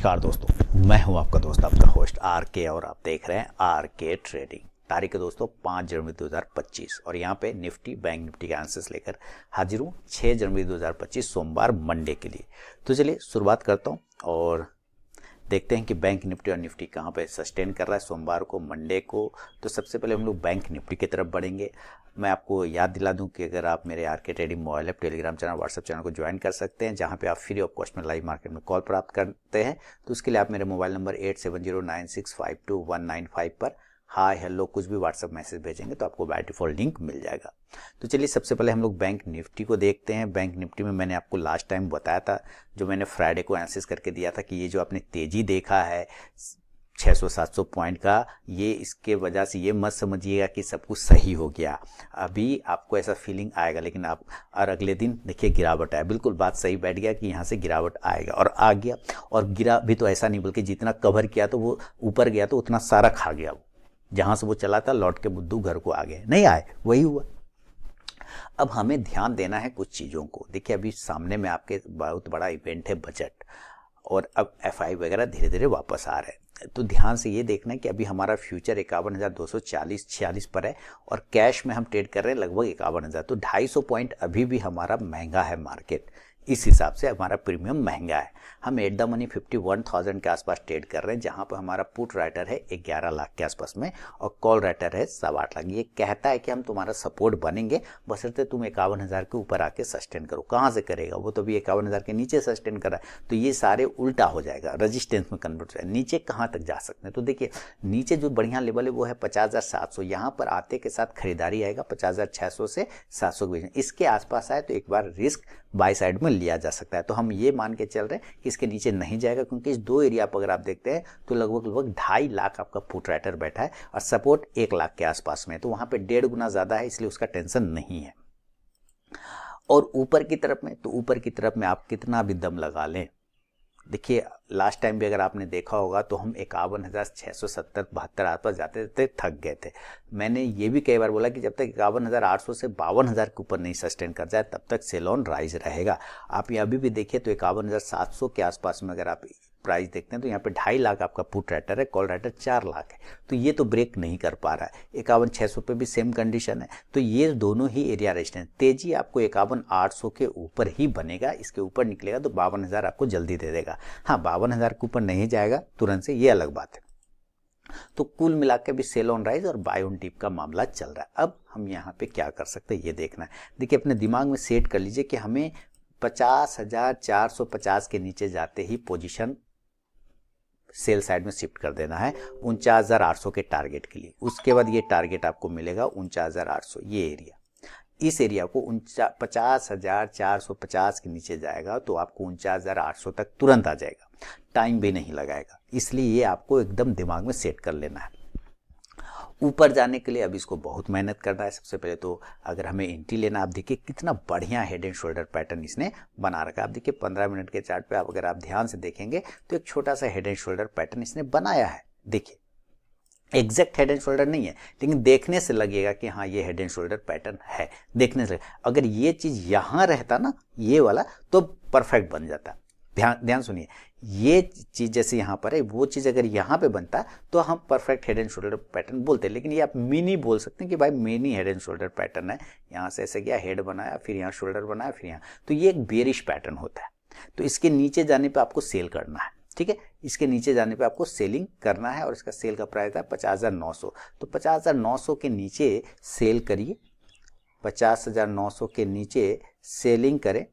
नमस्कार दोस्तों, मैं हूं आपका दोस्त आपका होस्ट आर के और आप देख रहे हैं आर के ट्रेडिंग। तारीख है दोस्तों 5 जनवरी 2025 और यहाँ पे निफ्टी बैंक निफ्टी के आंसर्स लेकर हाजिर हूँ 6 जनवरी 2025 सोमवार मंडे के लिए। तो चलिए शुरुआत करता हूँ और देखते हैं कि बैंक निफ्टी और निफ्टी कहाँ पे सस्टेन कर रहा है सोमवार को मंडे को। तो सबसे पहले हम लोग बैंक निफ्टी की तरफ बढ़ेंगे। मैं आपको याद दिला दूं कि अगर आप मेरे आर के trading mobile app, Telegram channel, WhatsApp channel को ज्वाइन कर सकते हैं, जहां पे आप फ्री ऑफ कॉस्ट में लाइव मार्केट में कॉल प्राप्त करते हैं। तो उसके लिए आप मेरे मोबाइल नंबर 8709652195 पर हाय हेलो कुछ भी व्हाट्सएप मैसेज भेजेंगे तो आपको बाय डिफॉल्ट लिंक मिल जाएगा। तो चलिए सबसे पहले हम लोग बैंक निफ्टी को देखते हैं। बैंक निफ्टी में मैंने आपको लास्ट टाइम बताया था, जो मैंने फ्राइडे को एनालिसिस करके दिया था कि ये जो आपने तेजी देखा है 600-700 पॉइंट का, ये इसके वजह से ये मत समझिएगा कि सब कुछ सही हो गया। अभी आपको ऐसा फीलिंग आएगा, लेकिन आप और अगले दिन देखिए गिरावट आया। बिल्कुल बात सही बैठ गया कि यहाँ से गिरावट आएगा और आ गया। और गिरा भी तो ऐसा नहीं, बल्कि जितना कवर किया तो वो ऊपर गया तो उतना सारा खा गया। वो जहाँ से वो चला था लौट के बुद्धू घर को आ गए, नहीं आए, वही हुआ। अब हमें ध्यान देना है कुछ चीज़ों को। देखिए अभी सामने में आपके बहुत बड़ा इवेंट है बजट, और अब एफआई वगैरह धीरे धीरे वापस आ रहे हैं। तो ध्यान से ये देखना है कि अभी हमारा फ्यूचर 51,240-46 पर है और कैश में हम ट्रेड कर रहे हैं लगभग 51,000। तो 250 पॉइंट अभी भी हमारा महंगा है मार्केट। इस हिसाब से हमारा प्रीमियम महंगा है। हम एट द मनी 51,000 के आसपास ट्रेड कर रहे हैं, जहां पर हमारा पुट राइटर है 11 लाख के आसपास में और कॉल राइटर है 8.25 लाख। ये कहता है कि हम तुम्हारा सपोर्ट बनेंगे बशर्ते तुम 51,000 के ऊपर आके सस्टेन करो। कहाँ से करेगा वो? तो भी 51,000 के नीचे सस्टेन कर रहा है, तो ये सारे उल्टा हो जाएगा, रजिस्टेंस में कन्वर्ट हो जाएगा। नीचे कहाँ तक जा सकते हैं? तो देखिए नीचे जो बढ़िया लेवल है वो है 50,700। यहाँ पर आते के साथ खरीदारी आएगा 50,600 से 700 के बीच में। इसके आसपास आए तो एक बार रिस्क बाय साइड में लिया जा सकता है। तो हम ये मान के चल रहे हैं कि इसके नीचे नहीं जाएगा, क्योंकि इस दो एरिया पर अगर आप देखते हैं तो लगभग 2.5 लाख आपका पुट राइटर बैठा है और सपोर्ट 1 लाख के आसपास में। तो वहां पे 1.5 गुना ज्यादा है, इसलिए उसका टेंशन नहीं है। और ऊपर की तरफ में, तो ऊपर की तरफ में आप कितना भी दम लगा लें, देखिए लास्ट टाइम भी अगर आपने देखा होगा तो हम 51,670-72 आसपास जाते थे, थक गए थे। मैंने ये भी कई बार बोला कि जब तक 51,800 से 52,000 के ऊपर नहीं सस्टेन कर जाए तब तक सेल ऑन राइज रहेगा। आप ये अभी भी देखिए तो 51,700 के आसपास में अगर आप प्राइस देखते हैं तो यहाँ पे 2.5 लाख आपका पुट राइटर है, कॉल राइटर 4 लाख है। तो ये तो ब्रेक नहीं कर पा रहा है। 51,600 पे भी सेम कंडीशन है। तो ये दोनों ही एरिया रेजिस्टेंस। तेजी आपको 51,800 के ऊपर ही बनेगा, इसके ऊपर निकलेगा तो 52,000 आपको जल्दी दे देगा। हाँ 52,000 के ऊपर नहीं जाएगा तुरंत से, ये अलग बात है। तो कुल मिला के भी सेल ऑन राइज और बाय ऑन डिप का मामला चल रहा है। अब हम यहाँ पे क्या कर सकते हैं ये देखना है। देखिए अपने दिमाग में सेट कर लीजिए कि हमें 50,450 के नीचे जाते ही पोजीशन सेल साइड में शिफ्ट कर देना है 49,800 के टारगेट के लिए। उसके बाद ये टारगेट आपको मिलेगा 49,800, ये एरिया। इस एरिया को 50,450 के नीचे जाएगा तो आपको 49,800 तक तुरंत आ जाएगा, टाइम भी नहीं लगाएगा। इसलिए ये आपको एकदम दिमाग में सेट कर लेना है। ऊपर जाने के लिए अब इसको बहुत मेहनत करना है। सबसे पहले तो अगर हमें एंट्री लेना, आप देखिए कितना बढ़िया हेड एंड शोल्डर पैटर्न इसने बना रखा है। आप देखिए 15 मिनट के चार्ट पे अगर आप ध्यान से देखेंगे तो एक छोटा सा हेड एंड शोल्डर पैटर्न इसने बनाया है। देखिए एग्जैक्ट हेड एंड शोल्डर नहीं है, लेकिन देखने से लगेगा कि हाँ ये हेड एंड शोल्डर पैटर्न है। देखने से अगर ये चीज यहां रहता ना, ये वाला, तो परफेक्ट बन जाता। ध्यान सुनिए, ये चीज जैसे यहाँ पर है, वो चीज अगर यहाँ पे बनता तो हम perfect head and shoulder pattern बोलते हैं। लेकिन ये आप मिनी बोल सकते हैं कि भाई mini head and shoulder pattern है। यहाँ से ऐसे गया, हेड बनाया, फिर यहाँ शोल्डर बनाया, फिर यहाँ, तो ये एक बेरिश पैटर्न होता है। तो इसके नीचे जाने पर आपको सेल करना है, ठीक है। इसके नीचे जाने पे आपको सेलिंग करना है और इसका सेल का प्राइस है 50,900। तो 50,900 के नीचे सेल करिए, 50,900 के नीचे सेलिंग करें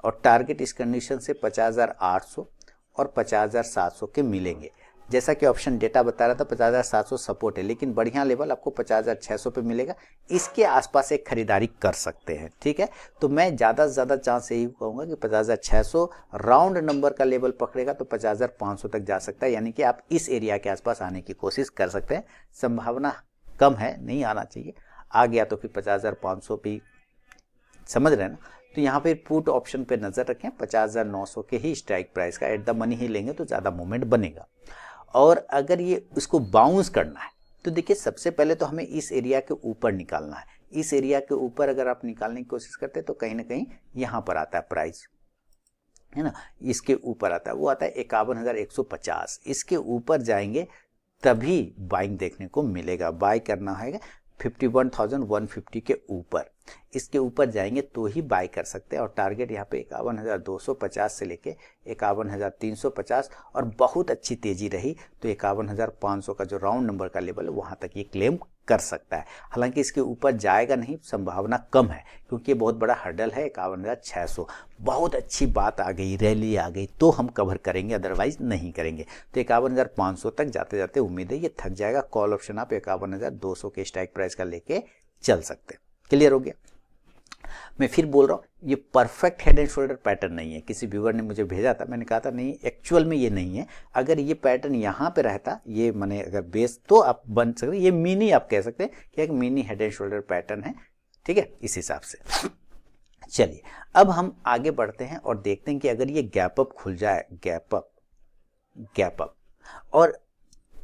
और टारगेट इस कंडीशन से 50,800 और 50,700 के मिलेंगे। जैसा कि ऑप्शन डेटा बता रहा था 50,700 सपोर्ट है, लेकिन बढ़िया लेवल आपको 50,600 पे मिलेगा। इसके आसपास एक खरीदारी कर सकते हैं, ठीक है। तो मैं ज़्यादा से ज़्यादा चांस यही कहूँगा कि 50,600 राउंड नंबर का लेवल पकड़ेगा तो 50,500 तक जा सकता है। यानी कि आप इस एरिया के आसपास आने की कोशिश कर सकते हैं। संभावना कम है, नहीं आना चाहिए। आ गया तो फिर 50,500 भी, समझ रहे हैं ना। तो यहाँ पे पुट ऑप्शन पे नजर रखें, 50,900 के ही स्ट्राइक प्राइस का एट द मनी ही लेंगे तो ज़्यादा मूवमेंट बनेगा। और अगर ये इसको बाउंस करना है तो देखिए सबसे पहले तो हमें इस एरिया के ऊपर निकालना है। इस एरिया के ऊपर अगर आप निकालने की कोशिश करते हैं तो कहीं ना कहीं यहाँ पर आता है प्राइस, है ना, इसके ऊपर आता है, वो आता है 51,150। इसके ऊपर जाएंगे तभी बाइंग देखने को मिलेगा। बाय करना है 51,150 के ऊपर, इसके ऊपर जाएंगे तो ही बाय कर सकते हैं। और टारगेट यहाँ पे 51,250 से लेके 51,350, और बहुत अच्छी तेजी रही तो 51,500 का जो राउंड नंबर का लेवल है वहां तक ये क्लेम कर सकता है। हालांकि इसके ऊपर जाएगा नहीं, संभावना कम है, क्योंकि ये बहुत बड़ा हर्डल है 51,600। बहुत अच्छी बात आ गई, रैली आ गई तो हम कवर करेंगे, अदरवाइज नहीं करेंगे। तो 51,500 तक जाते जाते उम्मीद है ये थक जाएगा। कॉल ऑप्शन आप 51,200 के स्ट्राइक प्राइस का लेके चल सकते हैं। क्लियर हो गया? मैं फिर बोल रहा हूँ, ये perfect head and shoulder pattern नहीं है। किसी व्यूअर ने मुझे भेजा था, मैंने कहा था नहीं, एक्चुअल में ये नहीं है। अगर ये पैटर्न यहाँ पे रहता, ये मैंने अगर बेस, तो आप बन सकते, ये मिनी आप कह सकते हैं कि एक mini head and shoulder pattern है। ठीक है, इस हिसाब से चलिए अब हम आगे बढ़ते हैं और देखते हैं कि अगर ये गैप अप खुल जाए, गैप अप और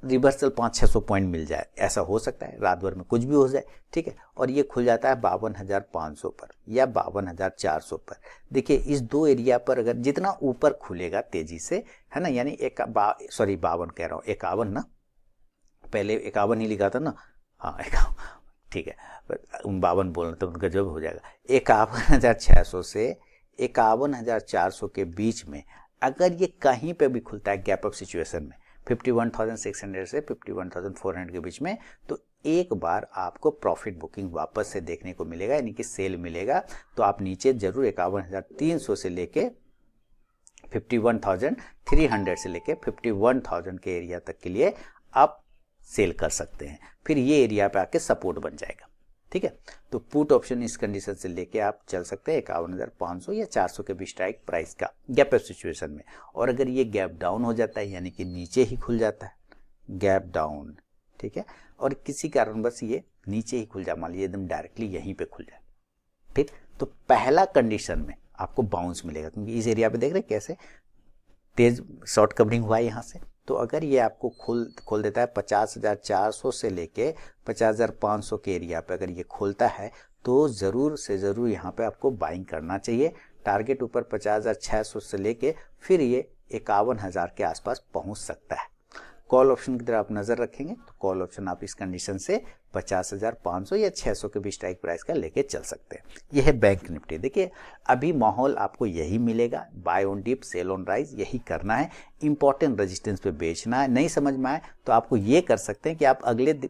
रिवर्सल 500-600 पॉइंट मिल जाए, ऐसा हो सकता है, रात भर में कुछ भी हो जाए। ठीक है, और ये खुल जाता है 52,500 पर या 52,400 पर। देखिए इस दो एरिया पर अगर जितना ऊपर खुलेगा तेजी से, है ना, यानी 52 कह रहा हूँ, 51 ना, पहले 51 ही लिखा था ना, हाँ 51, ठीक है, 52 बोलना तो उनका जब हो जाएगा। 51,600 से 51,400 के बीच में अगर ये कहीं पे भी खुलता है गैप अप सिचुएशन में, 51,600 से 51,400 के बीच में, तो एक बार आपको प्रॉफिट बुकिंग वापस से देखने को मिलेगा, यानी कि सेल मिलेगा। तो आप नीचे जरूर 51,300 से लेके 51,300 से लेके 51,000 के एरिया तक के लिए आप सेल कर सकते हैं। फिर ये एरिया पे आके सपोर्ट बन जाएगा। ठीक है, तो पुट ऑप्शन इस कंडीशन से लेके आप चल सकते हैं 51,500 या 400 के बीच स्ट्राइक प्राइस का गैप अप सिचुएशन में। और अगर ये गैप डाउन हो जाता है, यानी कि नीचे ही खुल जाता है, गैप डाउन, ठीक है, और किसी कारणवश ये नीचे ही खुल जाए, मान लीजिए एकदम डायरेक्टली यहीं पे खुल जाए, ठीक, तो पहला कंडीशन में आपको बाउंस मिलेगा, क्योंकि इस एरिया पे देख रहे कैसे तेज शॉर्ट कवरिंग हुआ है यहाँ से। तो अगर ये आपको खोल देता है 50,400 से लेके 50,500 के एरिया पे, अगर ये खोलता है तो ज़रूर से ज़रूर यहाँ पे आपको बाइंग करना चाहिए। टारगेट ऊपर 50,600 से लेके फिर ये 51,000 के आसपास पहुँच सकता है। कॉल ऑप्शन की तरफ आप नज़र रखेंगे तो कॉल ऑप्शन आप इस कंडीशन से 50,500 या 600 के बीच स्ट्राइक प्राइस का लेके चल सकते हैं। यह है बैंक निफ्टी। देखिए अभी माहौल आपको यही मिलेगा, buy on dip sell on rise, यही करना है। इंपॉर्टेंट रेजिस्टेंस पे बेचना है। नहीं समझ में आए तो आपको ये कर सकते हैं कि आप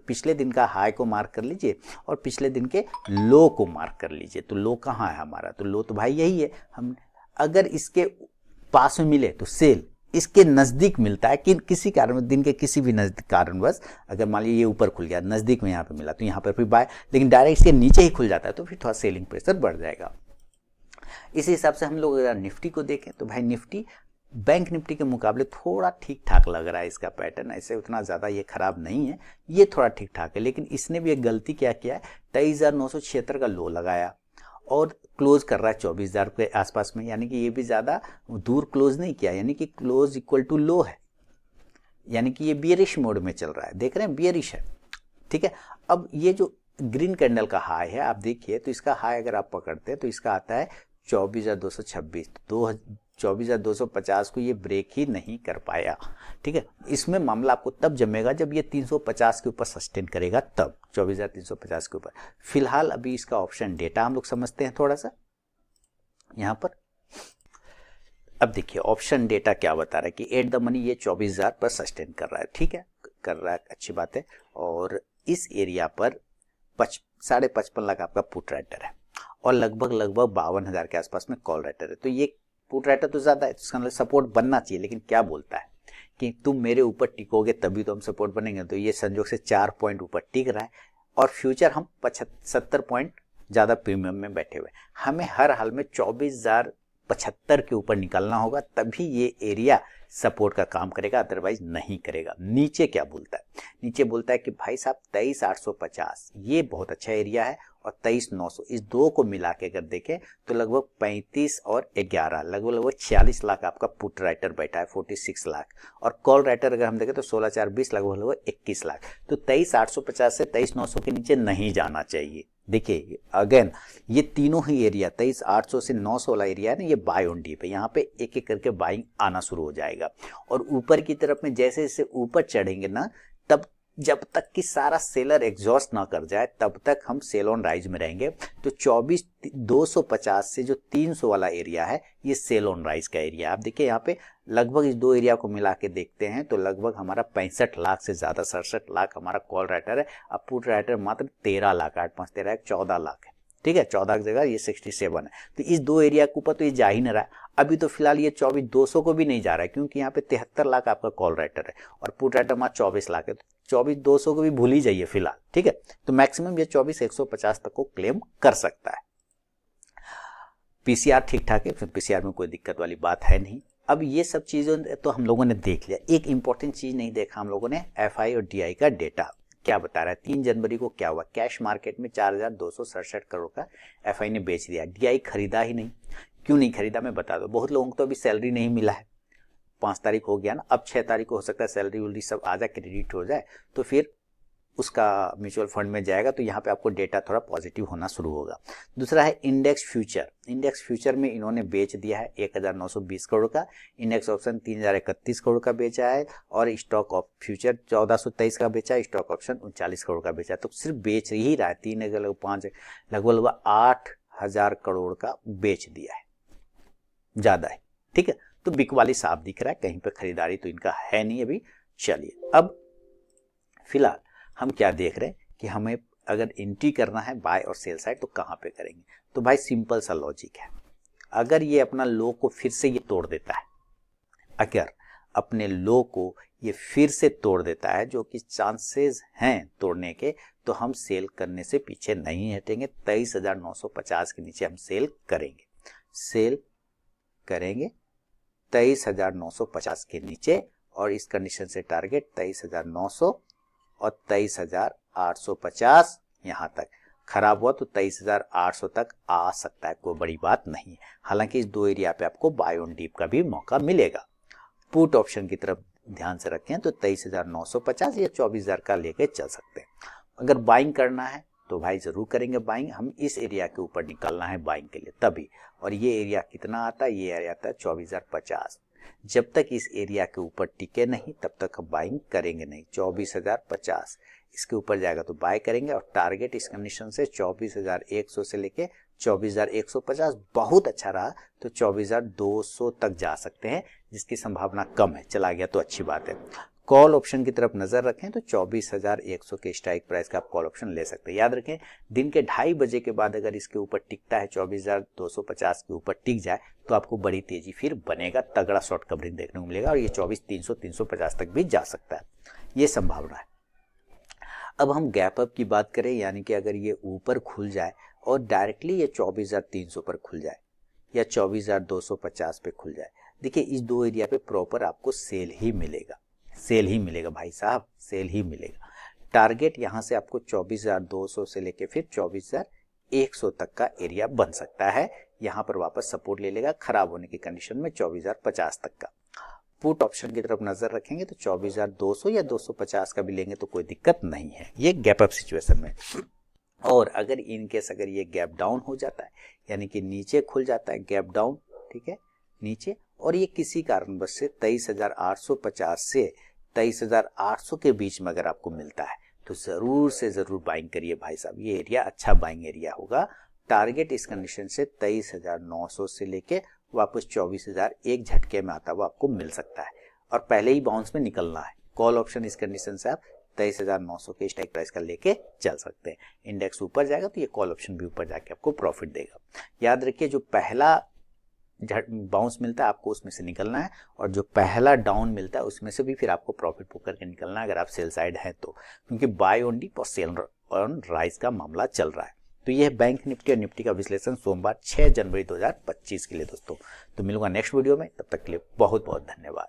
पिछले दिन का हाई को मार्क कर लीजिए और पिछले दिन के लो को मार्क कर लीजिए। तो लो कहाँ है हमारा, तो लो तो भाई यही है। हम अगर इसके पास में मिले तो सेल, इसके नज़दीक मिलता है कि किसी कारण दिन के किसी भी नज़दीक कारणवश, अगर मान लीजिए ये ऊपर खुल गया नज़दीक में यहाँ पे मिला तो यहाँ पर फिर बाय, लेकिन डायरेक्ट इसके नीचे ही खुल जाता है तो फिर थोड़ा सेलिंग प्रेशर बढ़ जाएगा। इसी हिसाब से हम लोग अगर निफ्टी को देखें तो भाई निफ्टी बैंक निफ्टी के मुकाबले थोड़ा ठीक ठाक लग रहा है। इसका पैटर्न ऐसे उतना ज़्यादा ये खराब नहीं है, ये थोड़ा ठीक ठाक है। लेकिन इसने भी एक गलती क्या किया है, 23,976 का लो लगाया और क्लोज कर रहा है 24,000 के आसपास में, यानी कि ये भी ज़्यादा दूर क्लोज नहीं किया, यानी कि क्लोज इक्वल टू लो है, यानी कि ये बियरिश मोड में चल रहा है। देख रहे हैं बियरिश है, ठीक है। अब ये जो ग्रीन कैंडल का हाई है आप देखिए, तो इसका हाई अगर आप पकड़ते हैं तो इसका आता है 24,226, 24,250 को ये ब्रेक ही नहीं कर पाया, ठीक है। इसमें मामला आपको तब जमेगा जब ये 350 के ऊपर सस्टेन करेगा, तब 24,350 के ऊपर। फिलहाल अभी इसका ऑप्शन डेटा हम लोग समझते हैं थोड़ा सा यहाँ पर। अब देखिए ऑप्शन डेटा क्या बता रहा है कि एट द मनी ये 24,000 पर सस्टेन कर रहा है, ठीक है, कर रहा है, अच्छी बात है। और इस एरिया पर 55.5 लाख आपका पुट राइटर है और लगभग 52,000 के आसपास में कॉल राइटर है। तो ये पुट राइटर तो ज़्यादा है, इसका मतलब सपोर्ट बनना चाहिए। लेकिन क्या बोलता है कि तुम मेरे ऊपर टिकोगे तभी तो हम सपोर्ट बनेंगे। तो ये संजोग से 4 पॉइंट ऊपर टिक रहा है और फ्यूचर हम 70 पॉइंट ज़्यादा प्रीमियम में बैठे हुए। हमें हर हाल में 24,075 के ऊपर निकलना होगा, तभी ये एरिया सपोर्ट का काम करेगा, अदरवाइज नहीं करेगा। नीचे क्या बोलता है, नीचे बोलता है कि भाई साहब 23,850 ये बहुत अच्छा एरिया है और 23,900, इस दो को मिला के अगर देखें तो लगभग 35 और 11 लगभग 46 लाख आपका पुट राइटर बैठा है, 46 लाख। और कॉल राइटर अगर हम देखें तो 16,420 लगभग 21 लाख। तो 23,850 से 23,900 के नीचे नहीं जाना चाहिए। देखिए अगेन ये तीनों ही एरिया 23,800 से 900 वाला एरिया है ना, ये बाय ऑन डीप है। यहाँ पे एक एक करके बाइंग आना शुरू हो जाएगा और ऊपर की तरफ में जैसे जैसे ऊपर चढ़ेंगे ना, तब जब तक कि सारा सेलर एग्जॉस्ट ना कर जाए तब तक हम सेल ऑन राइज में रहेंगे। तो 24,250 से जो 300 वाला एरिया है ये सेल ऑन राइज का एरिया है। आप देखिए यहाँ पे लगभग इस दो एरिया को मिला के देखते हैं तो लगभग हमारा 65 लाख से ज्यादा 67 लाख हमारा कॉल राइटर है। अब पुट राइटर मात्र 13 लाख, 8 5 13 14 लाख है। ठीक है, 14 की जगह ये 67 है। तो इस दो एरिया के ऊपर तो ये जा ही नहीं रहा है। अभी तो फिलहाल ये 24,200 को भी नहीं जा रहा है क्योंकि यहाँ पे 73 लाख आपका कॉल राइटर है और पुट राइटर मात्र 24 लाख है। तो 24,200 को भी भूल ही जाइए फिलहाल। ठीक है, तो मैक्सिमम ये 24,150 तक को क्लेम कर सकता है। पीसीआर ठीक ठाक है, फिर पीसीआर में कोई दिक्कत वाली बात है नहीं। अब ये सब चीजें तो हम लोगों ने देख लिया। एक इंपॉर्टेंट चीज नहीं देखा हम लोगों ने, एफआई और डीआई का डेटा क्या बता रहा है। 3 जनवरी को क्या हुआ, कैश मार्केट में 4,267 करोड़ का एफआई ने बेच दिया। डीआई खरीदा ही नहीं। क्यों नहीं खरीदा मैं बता दो। बहुत लोगों को तो अभी सैलरी नहीं मिला है, 5 तारीख हो गया ना, अब 6 तारीख को हो सकता है सैलरी वैलरी सब आ जाए, क्रेडिट हो जाए, तो फिर उसका म्यूचुअल फंड में जाएगा। तो यहाँ पे आपको डेटा थोड़ा पॉजिटिव होना शुरू होगा। दूसरा है इंडेक्स फ्यूचर। इंडेक्स फ्यूचर में इन्होंने बेच दिया है 1,920 करोड़ का, इंडेक्स ऑप्शन 3,031 करोड़ का बेचा है और स्टॉक ऑफ फ्यूचर 1,423 का बेचा है, स्टॉक ऑप्शन 39 करोड़ का बेचा है। तो सिर्फ बेच ही रहा है, 3,5 लगभग 8,000 करोड़ का बेच दिया है, ज्यादा है। ठीक है, तो बिक वाली साफ दिख रहा है, कहीं पे खरीदारी तो इनका है नहीं अभी। चलिए अब फिलहाल हम क्या देख रहे हैं कि हमें अगर एंट्री करना है बाय और सेल साइड तो कहां पे करेंगे। तो भाई सिंपल सा लॉजिक है, अगर ये अपना लो को फिर से ये तोड़ देता है, अगर अपने लो को ये फिर से तोड़ देता है, जो कि चांसेस हैं तोड़ने के, तो हम सेल करने से पीछे नहीं हटेंगे। 23,950 के नीचे हम सेल करेंगे, सेल करेंगे 23,950 के नीचे। और इस कंडीशन से टारगेट 23,900 और 23,850। यहां तक खराब हुआ तो 23,800 तक आ सकता है, कोई बड़ी बात नहीं है। हालांकि इस दो एरिया पे आपको बाय ऑन डीप का भी मौका मिलेगा। पुट ऑप्शन की तरफ ध्यान से रखें तो 23,950 या 24,000 का लेके चल सकते हैं। अगर बाइंग करना है तो भाई जरूर करेंगे बाइंग। हम इस एरिया के ऊपर निकलना है बाइंग के लिए तभी। और ये एरिया कितना आता है, ये एरिया आता है 24,050। जब तक इस एरिया के ऊपर टिके नहीं तब तक हम बाइंग करेंगे नहीं। 24,050 इसके ऊपर जाएगा तो बाय करेंगे। और टारगेट इस कंडीशन से 24,100 से लेके 24,150 बहुत अच्छा रहा तो 24,200 तक जा सकते हैं, जिसकी संभावना कम है। चला गया तो अच्छी बात है। कॉल ऑप्शन की तरफ नजर रखें तो 24,100 के स्ट्राइक प्राइस का आप कॉल ऑप्शन ले सकते हैं। याद रखें दिन के 2:30 बजे के बाद अगर इसके ऊपर टिकता है, 24,250 के ऊपर टिक जाए तो आपको बड़ी तेजी फिर बनेगा, तगड़ा शॉर्ट कवरिंग देखने को मिलेगा और ये 24,300 350 तक भी जा सकता है, ये संभावना है। अब हम गैप अप की बात करें, यानी कि अगर ये ऊपर खुल जाए और डायरेक्टली ये 24,300 पर खुल जाए या 24,250 पे खुल जाए, देखिए इस दो एरिया पे प्रॉपर आपको सेल ही मिलेगा, सेल ही मिलेगा भाई साहब, सेल ही मिलेगा। टारगेट यहां से आपको 24,200 से लेके फिर 24,100 तक का एरिया बन सकता है। यहां पर वापस सपोर्ट ले लेगा, खराब होने की कंडीशन में 24,050 तक का। पुट ऑप्शन की तरफ नजर रखेंगे तो 24,200 या 250 का भी लेंगे तो कोई दिक्कत नहीं है, ये गैप अप सिचुएशन में। और अगर इनकेस अगर ये गैप डाउन हो जाता है, यानी कि नीचे खुल जाता है गैप डाउन, ठीक है नीचे, और ये किसी कारणवश से 23,850 से 23,800 के बीच में अगर आपको मिलता है तो जरूर से जरूर बाइंग करिए भाई साहब, ये एरिया अच्छा बाइंग एरिया होगा। टारगेट इस कंडीशन से 23,900 से लेके वापस 24,000 एक झटके में आता हुआ आपको मिल सकता है और पहले ही बाउंस में निकलना है। कॉल ऑप्शन इस कंडीशन से आप 23,900 के स्ट्राइक प्राइस का लेके चल सकते हैं। इंडेक्स ऊपर जाएगा तो ये कॉल ऑप्शन भी ऊपर जाके आपको प्रॉफिट देगा। याद रखिए जो पहला बाउंस मिलता है आपको उसमें से निकलना है और जो पहला डाउन मिलता है उसमें से भी फिर आपको प्रॉफिट बुक करके निकलना है अगर आप सेल साइड है तो, क्योंकि बाय ऑन डीप और सेल ऑन राइज का मामला चल रहा है। तो यह बैंक निफ्टी और निफ्टी का विश्लेषण सोमवार 6 जनवरी 2025 के लिए दोस्तों। तो मिलूंगा नेक्स्ट वीडियो में, तब तक के लिए बहुत बहुत धन्यवाद।